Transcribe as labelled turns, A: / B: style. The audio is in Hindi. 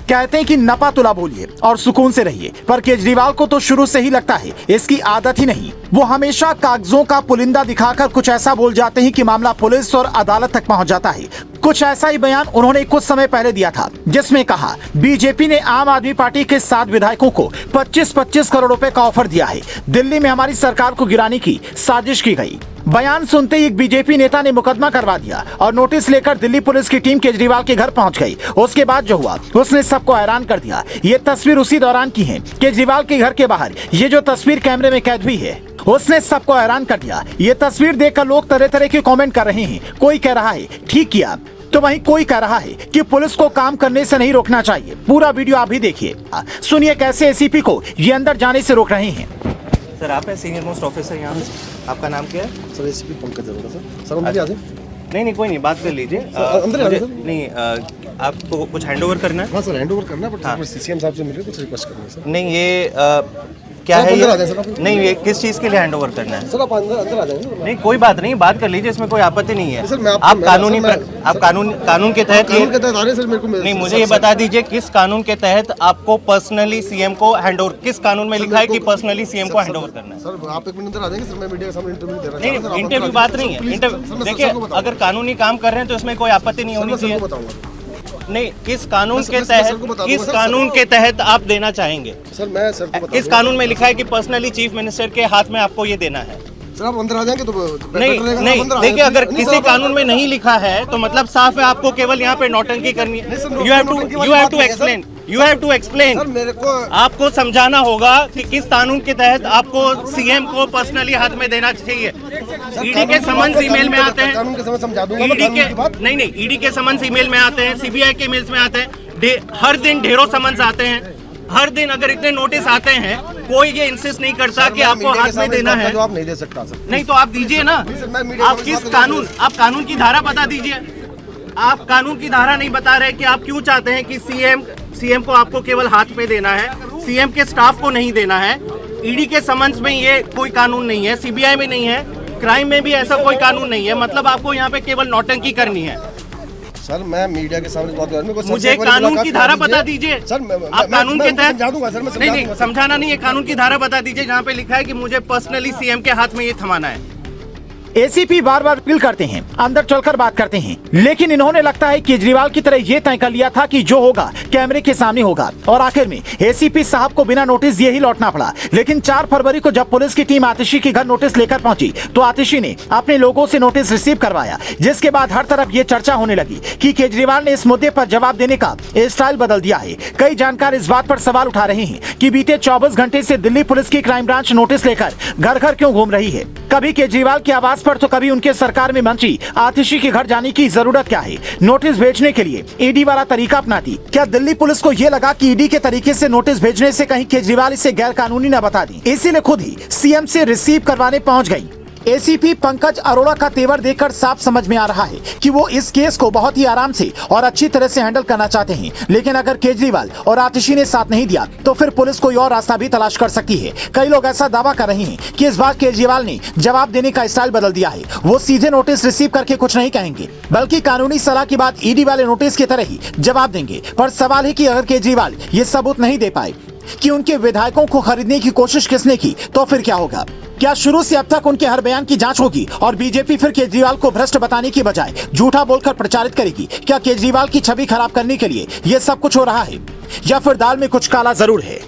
A: कहते हैं कि नपा तुला बोलिए और सुकून से रहिए, पर केजरीवाल को तो शुरू से ही लगता है इसकी आदत ही नहीं। वो हमेशा कागजों का पुलिंदा दिखाकर कुछ ऐसा बोल जाते हैं कि मामला पुलिस और अदालत तक पहुंच जाता है। कुछ ऐसा ही बयान उन्होंने कुछ समय पहले दिया था, जिसमें कहा बीजेपी ने आम आदमी पार्टी के 7 विधायकों को 25-25 करोड़ रुपए का ऑफर दिया है। दिल्ली में हमारी सरकार को गिराने की साजिश की गई। बयान सुनते ही एक बीजेपी नेता ने मुकदमा करवा दिया और नोटिस लेकर दिल्ली पुलिस की टीम केजरीवाल के घर पहुंच गई। उसके बाद जो हुआ उसने सबको हैरान कर दिया। ये तस्वीर उसी दौरान की है। केजरीवाल के घर के बाहर ये जो तस्वीर कैमरे में कैद हुई है, उसने सबको हैरान कर दिया। ये तस्वीर देखकर लोग तरह तरह के कमेंट कर रहे हैं। कोई कह रहा है ठीक किया, तो वहीं कोई कह रहा है कि पुलिस को काम करने से नहीं रोकना चाहिए। पूरा वीडियो आप भी देखिए, सुनिए कैसे एसीपी को ये अंदर जाने से रोक रहे हैं।
B: सर आप है सीनियर मोस्ट ऑफिसर यहाँ, आपका नाम क्या है?
C: Sir ACP Pankaj Arora sir. Sir अंदर आ जाए।
B: नहीं कोई नहीं, बात कर लीजिए।
C: अंदर आ जाए सर।
B: नहीं आपको कुछ हैंडओवर करना है?
C: हाँ सर हैंडओवर करना है, बट सीसीएम साहब से मिल रहे कुछ रिक्वेस्ट करनी है सर।
B: नहीं ये क्या है ये? नहीं ये किस चीज़ के लिए हैंडओवर करना है?
C: सर आप अंदर आ जाएंगे।
B: नहीं कोई बात नहीं, बात कर लीजिए, इसमें कोई आपत्ति नहीं है।
C: सर,
B: आप कानून के तहत
C: आ रहे सर। मेरे को
B: नहीं, मुझे ये बता दीजिए किस कानून के तहत आपको पर्सनली सीएम को हैंडओवर, किस कानून में लिखा है कि पर्सनली सीएम को हैंडओवर करना है?
C: सर आप 1 मिनट अंदर आ जाएंगे सर, मैं मीडिया के सामने इंटरव्यू दे रहा हूं।
B: नहीं इंटरव्यू बात नहीं है। इंटरव्यू देखिए, अगर कानूनी काम कर रहे हैं तो इसमें कोई आपत्ति नहीं होनी चाहिए। नहीं किस कानून के तहत आप देना चाहेंगे?
C: सर मैं सर को
B: किस कानून में लिखा है कि पर्सनली चीफ मिनिस्टर के हाथ में आपको ये देना है?
C: सर आप अंदर आ जाएंगे तो
B: नहीं देखिए, अगर किसी कानून में नहीं लिखा है तो मतलब साफ है आपको केवल यहाँ पे नौटंकी करनी है। You have to explain.
C: मेरे को
B: आपको समझाना होगा कि किस कानून के तहत आपको सीएम को पर्सनली हाथ में देना चाहिए। ईडी के समन्स ईमेल में आते हैं,
C: कानून के समझ समझा दूंगा।
B: नहीं ईडी के समन्स ईमेल में आते हैं, सीबीआई के ईमेल्स में आते हैं, हर दिन ढेरों समन्स आते हैं। हर दिन अगर इतने नोटिस आते हैं, कोई ये इंसिस्ट नहीं करता कि आपको हाथ में देना है।
C: तो आप नहीं दे सकता सर।
B: नहीं तो आप दीजिए ना। आप किस कानून, आप कानून की धारा बता दीजिए। आप कानून की धारा नहीं बता रहे कि आप क्यों चाहते हैं कि सीएम को आपको केवल हाथ में देना है, सीएम के स्टाफ को नहीं देना है। ईडी के समन्स में ये कोई कानून नहीं है, सीबीआई में नहीं है, क्राइम में भी ऐसा कोई कानून नहीं है। मतलब आपको यहाँ पे केवल नौटंकी करनी है।
C: सर मैं मीडिया के सामने बात कर रहा हूं,
B: मुझे कानून की धारा बता दीजिए।
C: सर
B: आप कानून के तहत
C: समझा दूंगा सर। मैं
B: नहीं समझाना नहीं है, कानून की धारा बता दीजिए जहाँ पे लिखा है कि मुझे पर्सनली सीएम के हाथ में ये थमाना है।
A: एसीपी बार बार अपील करते हैं, अंदर चलकर बात करते हैं, लेकिन इन्होंने लगता है केजरीवाल की तरह ये तय कर लिया था कि जो होगा कैमरे के सामने होगा। और आखिर में एसीपी साहब को बिना नोटिस दिए ही लौटना पड़ा। लेकिन 4 फरवरी को जब पुलिस की टीम आतिशी के घर नोटिस लेकर पहुंची तो आतिशी ने अपने लोगों से नोटिस रिसीव करवाया, जिसके बाद हर तरफ ये चर्चा होने लगी कि केजरीवाल ने इस मुद्दे पर जवाब देने का स्टाइल बदल दिया है। कई जानकार इस बात पर सवाल उठा रहे हैं कि बीते 24 घंटे से दिल्ली पुलिस की क्राइम ब्रांच नोटिस लेकर घर घर क्यों घूम रही है। कभी केजरीवाल की आवाज पर तो कभी उनके सरकार में मंत्री आतिशी के घर जाने की जरूरत क्या है? नोटिस भेजने के लिए ईडी वाला तरीका अपनाती। क्या दिल्ली पुलिस को यह लगा कि ईडी के तरीके से नोटिस भेजने से कहीं केजरीवाल इसे गैर कानूनी न बता दी, इसीलिए खुद ही सीएम से रिसीव करवाने पहुंच गई। एसीपी पंकज अरोड़ा का तेवर देखकर साफ समझ में आ रहा है कि वो इस केस को बहुत ही आराम से और अच्छी तरह से हैंडल करना चाहते हैं। लेकिन अगर केजरीवाल और आतिशी ने साथ नहीं दिया तो फिर पुलिस कोई और रास्ता भी तलाश कर सकती है। कई लोग ऐसा दावा कर रहे हैं कि इस बार केजरीवाल ने जवाब देने का स्टाइल बदल दिया है। वो सीधे नोटिस रिसीव करके कुछ नहीं कहेंगे, बल्कि कानूनी सलाह की बात ईडी वाले नोटिस की तरह ही जवाब देंगे। पर सवाल है कि अगर केजरीवाल ये सबूत नहीं दे पाए कि उनके विधायकों को खरीदने की कोशिश किसने की, तो फिर क्या होगा? क्या शुरू से अब तक उनके हर बयान की जांच होगी और बीजेपी फिर केजरीवाल को भ्रष्ट बताने की बजाय झूठा बोलकर प्रचारित करेगी? क्या केजरीवाल की छवि खराब करने के लिए ये सब कुछ हो रहा है, या फिर दाल में कुछ काला जरूर है?